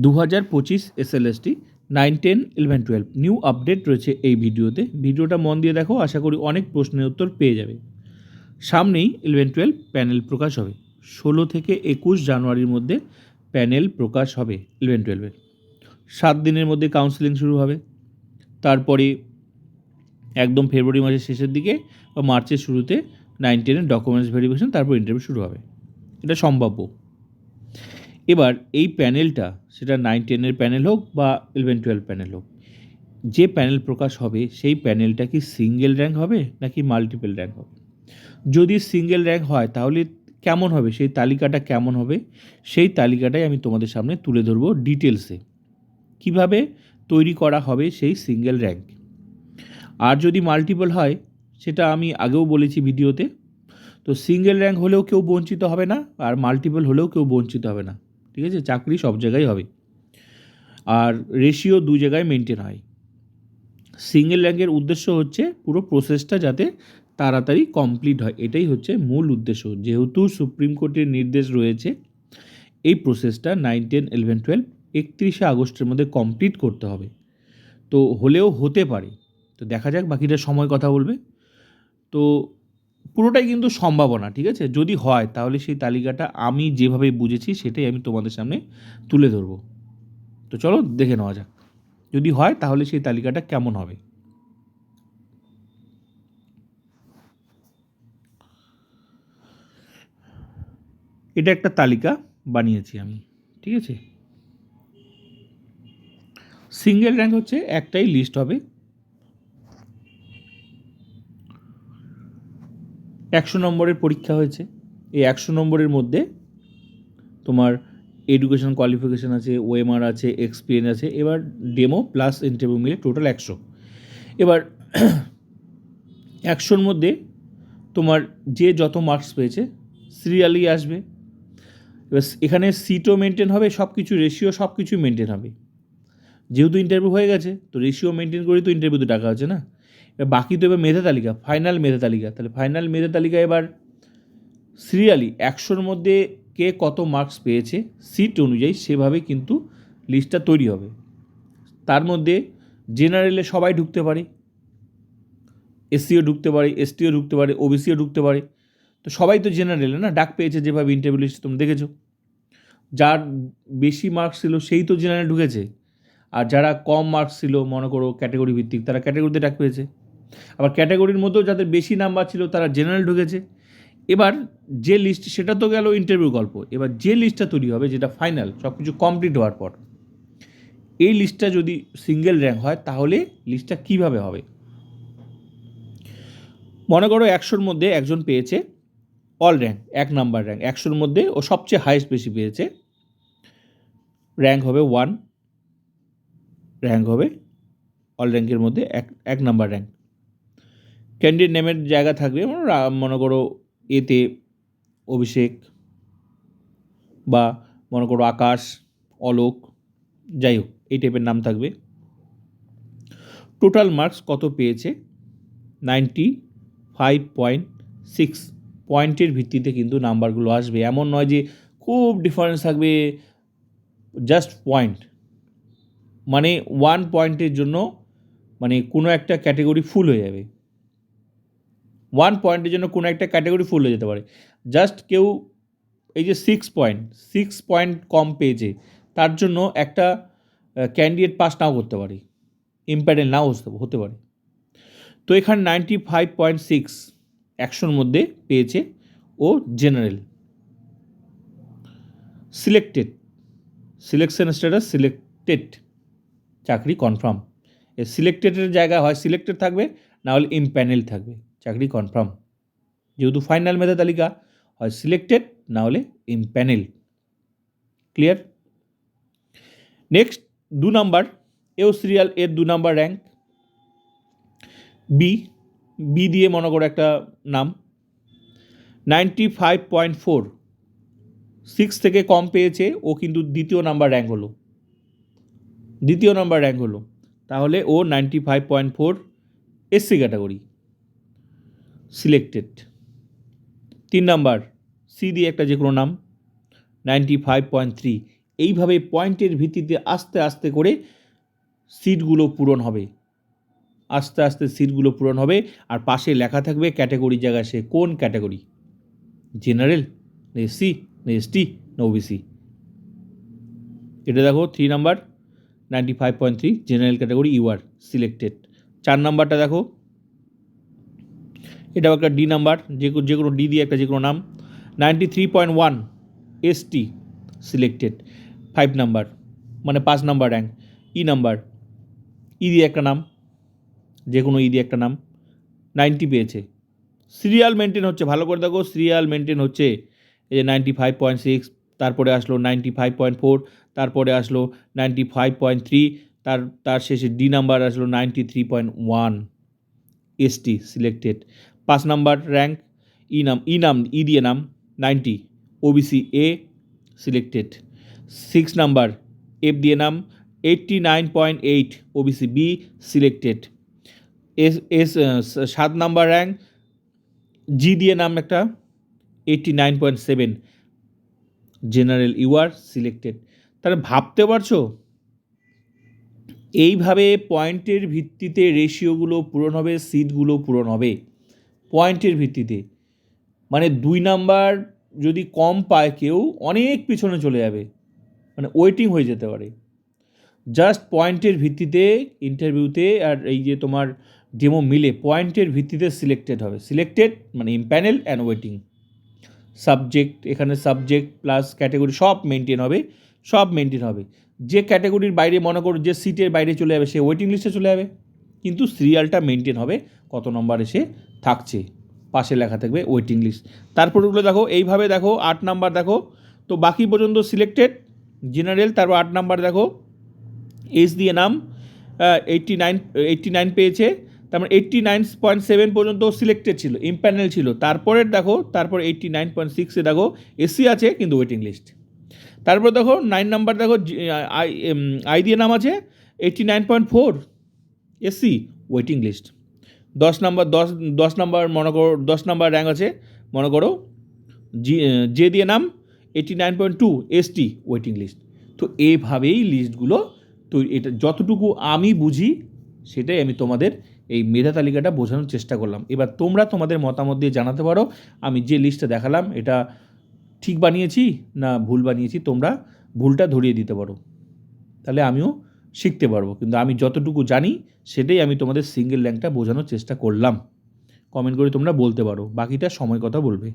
2025 SLST 9, 10, 11, 12 new update রয়েছে এই ভিডিওতে। ভিডিওটা মন দিয়ে দেখো, আশা করি অনেক প্রশ্নের উত্তর পেয়ে যাবে। সামনেই 11, 12 প্যানেল প্রকাশ হবে। 16 থেকে 21 জানুয়ারির মধ্যে প্যানেল প্রকাশ হবে 11, 12-এর। 7 দিনের মধ্যে কাউন্সেলিং শুরু হবে। তারপরে একদম ফেব্রুয়ারি মাসের শেষের দিকে বা মার্চের শুরুতে 9, 10-এর ডকুমেন্টস ভেরিফিকেশন, তারপর ইন্টারভিউ শুরু হবে। এটা সম্ভাব্য। এবার এই প্যানেলটা, সেটা 9, 10-এর প্যানেল হোক বা 11, 12 প্যানেল হোক, যে প্যানেল প্রকাশ হবে সেই প্যানেলটা কি সিঙ্গেল র্যাঙ্ক হবে নাকি মাল্টিপল র্যাঙ্ক হবে? যদি সিঙ্গেল র্যাঙ্ক হয় তাহলে কেমন হবে, সেই তালিকাটা কেমন হবে, সেই তালিকাটাই আমি তোমাদের সামনে তুলে ধরবো ডিটেলসে। কিভাবে তৈরি করা হবে সেই সিঙ্গেল র্যাঙ্ক। আর যদি মাল্টিপল হয়, সেটা আমি আগেও বলেছি ভিডিওতে, তো সিঙ্গেল র্যাঙ্ক হলেও কেউ বঞ্চিত হবে না, আর মাল্টিপল হলেও কেউ বঞ্চিত হবে না। ঠিক আছে, চাকরি সব জায়গায় হবে, আর রেশিও দু জায়গায় মেনটেন হয়। সিঙ্গেল র্যাঙ্কের উদ্দেশ্য হচ্ছে পুরো প্রসেসটা যাতে তাড়াতাড়ি কমপ্লিট হয়, এটাই হচ্ছে মূল উদ্দেশ্য। যেহেতু সুপ্রিম কোর্টের নির্দেশ রয়েছে এই প্রসেসটা 9, 10, 11, 12 31শে আগস্টের মধ্যে কমপ্লিট করতে হবে, তো হলেও হতে পারে। তো দেখা যাক, বাকিটা সময় কথা বলবে। তো পুরোটাই কিন্তু সম্ভাবনা, ঠিক আছে? যদি হয় তাহলে সেই তালিকাটা আমি যেভাবে বুঝেছি সেটাই আমি তোমাদের সামনে তুলে ধরবো। তো চলো দেখে নেওয়া যাক, যদি হয় তাহলে সেই তালিকাটা কেমন হবে। এটা একটা তালিকা বানিয়েছি আমি, ঠিক আছে? সিঙ্গেল র্যাঙ্ক হচ্ছে একটাই লিস্ট হবে, 100 নম্বরের পরীক্ষা হয়েছে। এই 100 নম্বরের মধ্যে তোমার এডুকেশন কোয়ালিফিকেশান আছে, ওএমআর আছে, এক্সপিরিয়েন্স আছে, এবার ডেমো প্লাস ইন্টারভিউ মিলে টোটাল 100। এবার 100-র মধ্যে তোমার যে যত মার্কস পেয়েছে সিরিয়ালি আসবে। এবার এখানে সিটও মেনটেন হবে, সব কিছু রেশিও সব কিছুই মেনটেন হবে। যেহেতু ইন্টারভিউ হয়ে গেছে তো রেশিও মেনটেন করেই তো ইন্টারভিউতে টাকা আছে না। এবার বাকি তো এবার মেধা তালিকা, ফাইনাল মেধা তালিকা। তাহলে ফাইনাল মেধা তালিকা এবার সিরিয়ালি 100-র মধ্যে কে কত মার্কস পেয়েছে সিট অনুযায়ী সেভাবে কিন্তু লিস্টটা তৈরি হবে। তার মধ্যে জেনারেলে সবাই ঢুকতে পারে, এসসিও ঢুকতে পারে, এসটিও ঢুকতে পারে, ওবিসিও ঢুকতে পারে। তো সবাই তো জেনারেলে না ডাক পেয়েছে, যেভাবে ইন্টারভিউ লিস্ট তোমরা দেখেছো। যার বেশি মার্কস ছিল সেই তো জেনারেল ঢুকেছে, আর যারা কম মার্কস ছিল, মনে করো ক্যাটাগরি ভিত্তিক, তারা ক্যাটাগরিতে ডাক পেয়েছে। আবার ক্যাটাগরির মধ্যেও যাদের বেশি নাম্বার ছিল তারা জেনারেল ঢুকেছে। এবার যে লিস্ট, সেটা তো গেল ইন্টারভিউ গল্প। এবার যে লিস্টটা তৈরি হবে, যেটা ফাইনাল সব কিছু কমপ্লিট হওয়ার পর, এই লিস্টটা যদি সিঙ্গেল র্যাঙ্ক হয় তাহলে লিস্টটা কীভাবে হবে। মনে করো 100-র মধ্যে একজন পেয়েছে অল র্যাঙ্ক, 1 নাম্বার র্যাঙ্ক, 100-র মধ্যে ও সবচেয়ে হাইয়েস্ট বেশি পেয়েছে, র্যাঙ্ক হবে 1, র্যাঙ্ক হবে অল র্যাঙ্কের মধ্যে 1 নাম্বার র্যাঙ্ক। ক্যান্ডিডেট নেমের জায়গা থাকবে, মনে করো এতে অভিষেক, বা মনে করো আকাশ, অলোক, যাই হোক এই টাইপের নাম থাকবে। টোটাল মার্কস কত পেয়েছে, 95.6 পয়েন্টের ভিত্তিতে কিন্তু নাম্বারগুলো আসবে। এমন নয় যে খুব ডিফারেন্স থাকবে, জাস্ট পয়েন্ট, মানে 1 পয়েন্টের জন্য মানে কোনো একটা ক্যাটাগরি ফুল হয়ে যাবে। 1 পয়েন্টের জন্য কোনো একটা ক্যাটাগরি ফুল হয়ে যেতে পারে। জাস্ট কেউ এই যে 6 পয়েন্ট কম পেয়েছে, তার জন্য একটা ক্যান্ডিডেট পাস নাও করতে পারে, ইম্প্যানেল নাও হতে পারে। তো এখানে 95.6 100-র মধ্যে পেয়েছে ও general. Selected, selection status selected, চাকরি কনফার্ম। এর সিলেক্টেডের জায়গা হয় সিলেক্টেড থাকবে, না হলে ইমপ্যানেল থাকবে, চাকরি কনফার্ম। যেহেতু ফাইনাল মেধা তালিকা, হয় সিলেক্টেড না হলে ইমপ্যানেল। ক্লিয়ার? নেক্সট 2 নাম্বার, এও সিরিয়াল, এর 2 নাম্বার র্যাঙ্ক। বি দিয়ে মনে করো একটা নাম, 95.4, 6 থেকে কম পেয়েছে ও, কিন্তু দ্বিতীয় নাম্বার র্যাঙ্ক হলো, তাহলে ও 95.4 এসসি ক্যাটাগরি, সিলেক্টেড। 3 নাম্বার সি দিয়ে একটা যে কোনো নাম, 95.3, এইভাবে পয়েন্টের ভিত্তিতে আস্তে আস্তে করে সিটগুলো পূরণ হবে, আস্তে আস্তে সিটগুলো পূরণ হবে। আর পাশে লেখা থাকবে ক্যাটাগরি জায়গায় সে কোন ক্যাটাগরি, জেনারেল না এসসি না এসটি না ওবিসি। এটা দেখো 3 number 95.3 general category you are selected. 4 নাম্বারটা দেখো, এটাও একটা ডি নাম্বার, যে কোনো ডি দিয়ে একটা যে কোনো নাম। 93.1 এসটি সিলেক্টেড। 5 নাম্বার মানে 5 নাম্বার র্যাঙ্ক। ই নাম্বার, ই দিয়ে একটা নাম, যে কোনো ই দিয়ে একটা নাম, 90 পেয়েছে। সিরিয়াল মেনটেন হচ্ছে, ভালো করে দেখো, সিরিয়াল মেনটেন হচ্ছে। এই যে 95.6, তারপরে আসলো 95.4, তারপরে আসলো 95.3, তার শেষে ডি নাম্বার আসলো 93.1 ST selected. 5 number rank E দিয়ে নাম 90 OBC A selected. 6 number F দিয়ে নাম 89.8 OBC B selected. 7 number rank G দিয়ে নাম একটা 89.7 জেনারেল ইউআর সিলেক্টেড। তাহলে ভাবতে পারছো এইভাবে পয়েন্টের ভিত্তিতে রেশিওগুলো পূরণ হবে, সিটগুলো পূরণ হবে পয়েন্টের ভিত্তিতে। মানে 2 নাম্বার যদি কম পায় কেউ, অনেক পিছনে চলে যাবে, মানে ওয়েটিং হয়ে যেতে পারে। জাস্ট পয়েন্টের ভিত্তিতে ইন্টারভিউতে আর এই যে তোমার ডেমো মিলে পয়েন্টের ভিত্তিতে সিলেক্টেড হবে। সিলেক্টেড মানে ইমপ্যানেল অ্যান্ড ওয়েটিং। সাবজেক্ট, এখানে সাবজেক্ট প্লাস ক্যাটাগরি সব মেনটেন হবে, সব মেনটেন হবে। যে ক্যাটাগরির বাইরে মনে করো যে সিটের বাইরে চলে যাবে সে ওয়েটিং লিস্টে চলে যাবে, কিন্তু সিরিয়ালটা মেনটেন হবে, কত নম্বর এসে থাকছে, পাশে লেখা থাকবে ওয়েটিং লিস্ট। তারপরগুলো দেখো এইভাবে দেখো, 8 নাম্বার দেখো, তো বাকি পর্যন্ত সিলেক্টেড জেনারেল। তারপর 8 নাম্বার দেখো এস দিয়ে নাম 89 পেয়েছে, তারপর 89.7 পর্যন্ত সিলেক্টেড ছিল, ইমপ্যানেল ছিল। তারপরের দেখো, তারপর 89.6-এ দেখো এসসি আছে কিন্তু ওয়েটিং লিস্ট। তারপর দেখো 9 নাম্বার দেখো আই দিয়ে নাম আছে 89.4 এসসি ওয়েটিং লিস্ট। 10 নাম্বার মনে করো 10 নাম্বার র্যাঙ্ক আছে, মনে করো জে দিয়ে নাম 89.2 এসটি ওয়েটিং লিস্ট। তো এইভাবেই লিস্টগুলো, তো এটা যতটুকু আমি বুঝি সেটাই আমি তোমাদের এই মেধা তালিকাটা বোঝানোর চেষ্টা করলাম। এবার তোমরা তোমাদের মতামত দিয়ে জানাতে পারো আমি যে লিস্টটা দেখালাম এটা ঠিক বানিয়েছি না ভুল বানিয়েছি। তোমরা ভুলটা ধরিয়ে দিতে পারো, তাহলে আমিও শিখতে পারবো। কিন্তু আমি যতটুকু জানি সেটাই আমি তোমাদের সিঙ্গেল র্যাঙ্কটা বোঝানোর চেষ্টা করলাম। কমেন্ট করে তোমরা বলতে পারো, বাকিটা সময় কথা বলবে।